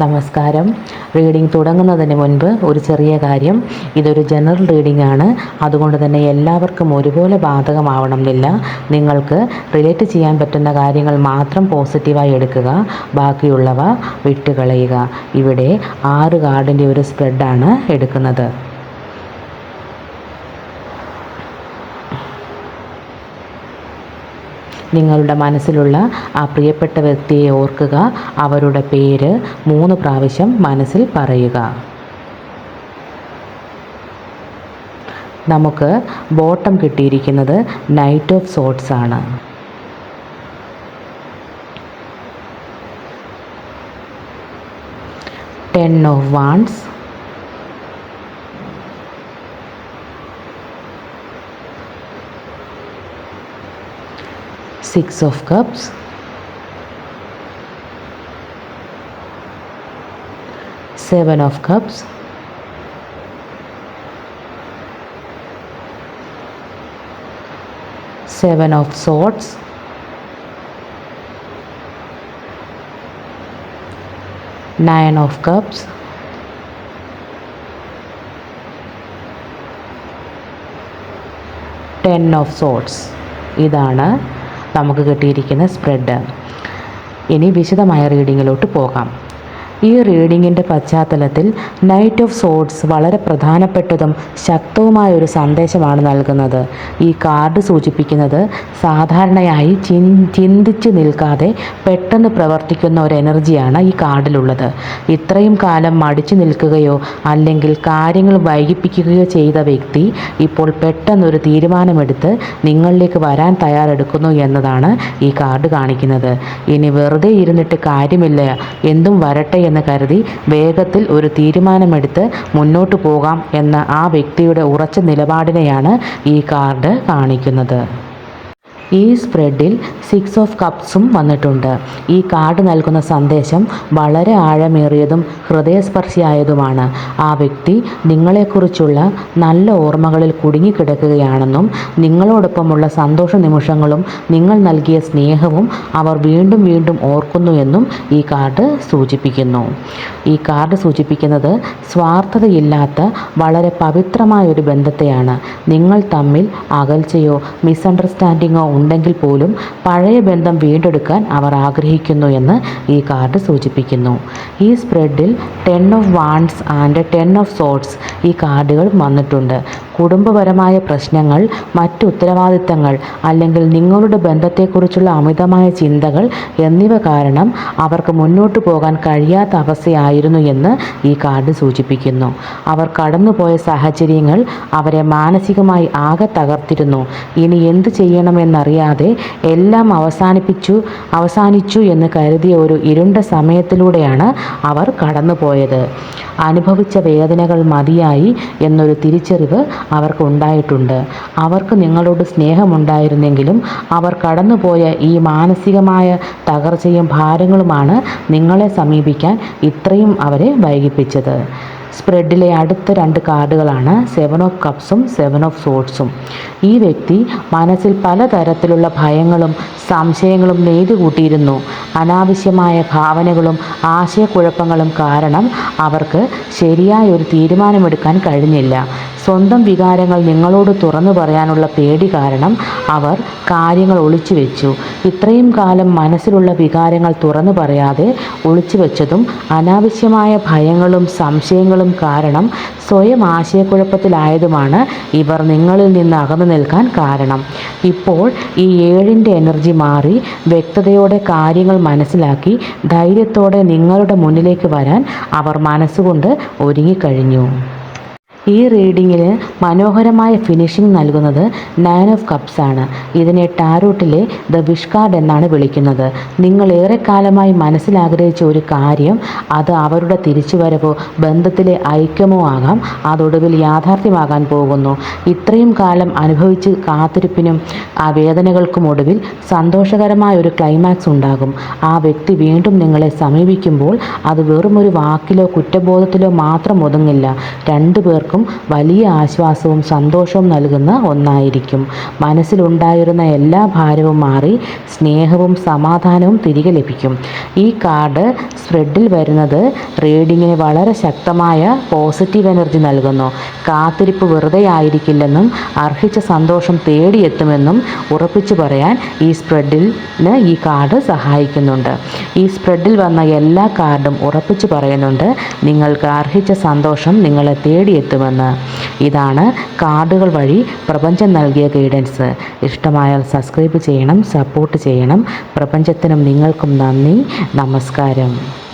നമസ്കാരം. റീഡിംഗ് തുടങ്ങുന്നതിന് മുൻപ് ഒരു ചെറിയ കാര്യം. ഇതൊരു ജനറൽ റീഡിംഗ് ആണ്. അതുകൊണ്ട് തന്നെ എല്ലാവർക്കും ഒരുപോലെ ബാധകമാവണമെന്നില്ല. നിങ്ങൾക്ക് റിലേറ്റ് ചെയ്യാൻ പറ്റുന്ന കാര്യങ്ങൾ മാത്രം പോസിറ്റീവായി എടുക്കുക, ബാക്കിയുള്ളവ വിട്ടുകളയുക. ഇവിടെ 6 കാർഡിൻ്റെ ഒരു സ്പ്രെഡാണ് എടുക്കുന്നത്. നിങ്ങളുടെ മനസ്സിലുള്ള ആ പ്രിയപ്പെട്ട വ്യക്തിയെ ഓർക്കുക. അവരുടെ പേര് 3 പ്രാവശ്യം മനസ്സിൽ പറയുക. നമുക്ക് ബോട്ടം കിട്ടിയിരിക്കുന്നത് നൈറ്റ് ഓഫ് സോർട്സ് ആണ്. Ten of wands, Six of Cups, Seven of Cups, Seven of Swords, Nine of Cups, Ten of Swords. ഇതാണ് നമുക്ക് കിട്ടിയിരിക്കുന്ന സ്പ്രെഡ്. ഇനി വിശദമായ റീഡിങ്ങിലോട്ട് പോകാം. ഈ റീഡിങ്ങിൻ്റെ പശ്ചാത്തലത്തിൽ നൈറ്റ് ഓഫ് സോർഡ്സ് വളരെ പ്രധാനപ്പെട്ടതും ശക്തവുമായ ഒരു സന്ദേശമാണ് നൽകുന്നത്. ഈ കാർഡ് സൂചിപ്പിക്കുന്നത് സാധാരണയായി ചിന്തിച്ച് നിൽക്കാതെ പെട്ടെന്ന് പ്രവർത്തിക്കുന്ന ഒരു എനർജിയാണ് ഈ കാർഡിലുള്ളത്. ഇത്രയും കാലം മടിച്ചു നിൽക്കുകയോ അല്ലെങ്കിൽ കാര്യങ്ങൾ വൈകിപ്പിക്കുകയോ ചെയ്ത വ്യക്തി ഇപ്പോൾ പെട്ടെന്നൊരു തീരുമാനമെടുത്ത് നിങ്ങളിലേക്ക് വരാൻ തയ്യാറെടുക്കുന്നു എന്നതാണ് ഈ കാർഡ് കാണിക്കുന്നത്. ഇനി വെറുതെ ഇരുന്നിട്ട് കാര്യമില്ല, എന്തും വരട്ടെ എന്ന് കരുതി വേഗത്തിൽ ഒരു തീരുമാനമെടുത്ത് മുന്നോട്ട് പോകാം എന്ന ആ വ്യക്തിയുടെ ഉറച്ച നിലപാടിനെയാണ് ഈ കാർഡ് കാണിക്കുന്നത്. ഈ സ്പ്രെഡിൽ 6 ഓഫ് കപ്സും വന്നിട്ടുണ്ട്. ഈ കാർഡ് നൽകുന്ന സന്ദേശം വളരെ ആഴമേറിയതും ഹൃദയസ്പർശിയായതുമാണ്. ആ വ്യക്തി നിങ്ങളെക്കുറിച്ചുള്ള നല്ല ഓർമ്മകളിൽ കുടുങ്ങിക്കിടക്കുകയാണെന്നും നിങ്ങളോടൊപ്പമുള്ള സന്തോഷ നിമിഷങ്ങളും നിങ്ങൾ നൽകിയ സ്നേഹവും അവർ വീണ്ടും വീണ്ടും ഓർക്കുന്നു എന്നും ഈ കാർഡ് സൂചിപ്പിക്കുന്നു. ഈ കാർഡ് സൂചിപ്പിക്കുന്നത് സ്വാർത്ഥതയില്ലാത്ത വളരെ പവിത്രമായ ഒരു ബന്ധത്തെയാണ്. നിങ്ങൾ തമ്മിൽ അകൽച്ചയോ മിസ്അണ്ടർസ്റ്റാൻഡിങ്ങോ ഉണ്ടെങ്കിൽ പോലും പഴയ ബന്ധം വീണ്ടെടുക്കാൻ അവർ ആഗ്രഹിക്കുന്നു എന്ന് ഈ കാർഡ് സൂചിപ്പിക്കുന്നു. ഈ സ്പ്രെഡിൽ 10 of wands and 10 of swords ഈ കാർഡുകൾ വന്നിട്ടുണ്ട്. കുടുംബപരമായ പ്രശ്നങ്ങൾ, മറ്റ് ഉത്തരവാദിത്തങ്ങൾ അല്ലെങ്കിൽ നിങ്ങളുടെ ബന്ധത്തെക്കുറിച്ചുള്ള അമിതമായ ചിന്തകൾ എന്നിവ കാരണം അവർക്ക് മുന്നോട്ട് പോകാൻ കഴിയാത്ത അവസ്ഥയായിരുന്നു എന്ന് ഈ കാർഡ് സൂചിപ്പിക്കുന്നു. അവർ കടന്നുപോയ സാഹചര്യങ്ങൾ അവരെ മാനസികമായി ആകെ തകർത്തിരുന്നു. ഇനി എന്ത് ചെയ്യണമെന്നറിയാതെ എല്ലാം അവസാനിച്ചു എന്ന് കരുതിയ ഒരു ഇരുണ്ട സമയത്തിലൂടെയാണ് അവർ കടന്നുപോയത്. അനുഭവിച്ച വേദനകൾ മതിയായി എന്നൊരു തിരിച്ചറിവ് അവർക്ക് ഉണ്ടായിട്ടുണ്ട്. അവർക്ക് നിങ്ങളോട് സ്നേഹമുണ്ടായിരുന്നെങ്കിലും അവർ കടന്നുപോയ ഈ മാനസികമായ തകർച്ചയും ഭാരങ്ങളുമാണ് നിങ്ങളെ സമീപിക്കാൻ ഇത്രയും അവരെ വൈകിപ്പിച്ചത്. സ്പ്രെഡിലെ അടുത്ത 2 കാർഡുകളാണ് 7 ഓഫ് കപ്സും 7 ഓഫ് സോർഡ്സും. ഈ വ്യക്തി മനസ്സിൽ പലതരത്തിലുള്ള ഭയങ്ങളും സംശയങ്ങളും നെയ്തുകൂട്ടിയിരുന്നു. അനാവശ്യമായ ഭാവനകളും ആശയക്കുഴപ്പങ്ങളും കാരണം അവർക്ക് ശരിയായ ഒരു തീരുമാനമെടുക്കാൻ കഴിഞ്ഞില്ല. സ്വന്തം വികാരങ്ങൾ നിങ്ങളോട് തുറന്നു പറയാനുള്ള പേടി കാരണം അവർ കാര്യങ്ങൾ ഒളിച്ചു വെച്ചു. ഇത്രയും കാലം മനസ്സിലുള്ള വികാരങ്ങൾ തുറന്നു പറയാതെ ഒളിച്ചു വെച്ചതും അനാവശ്യമായ ഭയങ്ങളും സംശയങ്ങളും കാരണം സ്വയം ആശയക്കുഴപ്പത്തിലായതുമാണ് ഇവർ നിങ്ങളിൽ നിന്ന് അകന്നു നിൽക്കാൻ കാരണം. ഇപ്പോൾ ഈ 7ൻ്റെ എനർജി മാറി വ്യക്തതയോടെ കാര്യങ്ങൾ മനസ്സിലാക്കി ധൈര്യത്തോടെ നിങ്ങളുടെ മുന്നിലേക്ക് വരാൻ അവർ മനസ്സുകൊണ്ട് ഒരുങ്ങിക്കഴിഞ്ഞു. ഈ റീഡിങ്ങിന് മനോഹരമായ ഫിനിഷിംഗ് നൽകുന്നത് 9 ഓഫ് കപ്സ് ആണ്. ഇതിനെ ടാരോട്ടിലെ ദ വിഷ് കാർഡ് എന്നാണ് വിളിക്കുന്നത്. നിങ്ങൾ ഏറെക്കാലമായി മനസ്സിലാഗ്രഹിച്ച ഒരു കാര്യം, അത് അവരുടെ തിരിച്ചുവരവോ ബന്ധത്തിലെ ഐക്യമോ ആകാം, അതൊടുവിൽ യാഥാർത്ഥ്യമാകാൻ പോകുന്നു. ഇത്രയും കാലം അനുഭവിച്ച് കാത്തിരിപ്പിനും ആ വേദനകൾക്കും ഒടുവിൽ സന്തോഷകരമായ ഒരു ക്ലൈമാക്സ് ഉണ്ടാകും. ആ വ്യക്തി വീണ്ടും നിങ്ങളെ സമീപിക്കുമ്പോൾ അത് വെറുമൊരു വാക്കിലോ കുറ്റബോധത്തിലോ മാത്രം ഒതുങ്ങില്ല. 2 പേർക്കും എല്ലാവർക്കും വലിയ ആശ്വാസവും സന്തോഷവും നൽകുന്ന ഒന്നായിരിക്കും. മനസ്സിലുണ്ടായിരുന്ന എല്ലാ ഭാരവും മാറി സ്നേഹവും സമാധാനവും തിരികെ ലഭിക്കും. ഈ കാർഡ് സ്പ്രെഡിൽ വരുന്നത് റീഡിങ്ങിന് വളരെ ശക്തമായ പോസിറ്റീവ് എനർജി നൽകുന്നു. കാത്തിരിപ്പ് വെറുതെ ആയിരിക്കില്ലെന്നും അർഹിച്ച സന്തോഷം തേടിയെത്തുമെന്നും ഉറപ്പിച്ചു പറയാൻ ഈ സ്പ്രെഡിന് ഈ കാർഡ് സഹായിക്കുന്നുണ്ട്. ഈ സ്പ്രെഡിൽ വന്ന എല്ലാ കാർഡും ഉറപ്പിച്ചു പറയുന്നുണ്ട് നിങ്ങൾക്ക് അർഹിച്ച സന്തോഷം നിങ്ങളെ തേടിയെത്തുമെന്ന്. ഇതാണ് കാർഡുകൾ വഴി പ്രപഞ്ചം നൽകിയ ഗൈഡൻസ്. ഇഷ്ടമായാൽ സബ്സ്ക്രൈബ് ചെയ്യണം, സപ്പോർട്ട് ചെയ്യണം. പ്രപഞ്ചത്തിനും നിങ്ങൾക്കും നന്ദി. നമസ്കാരം.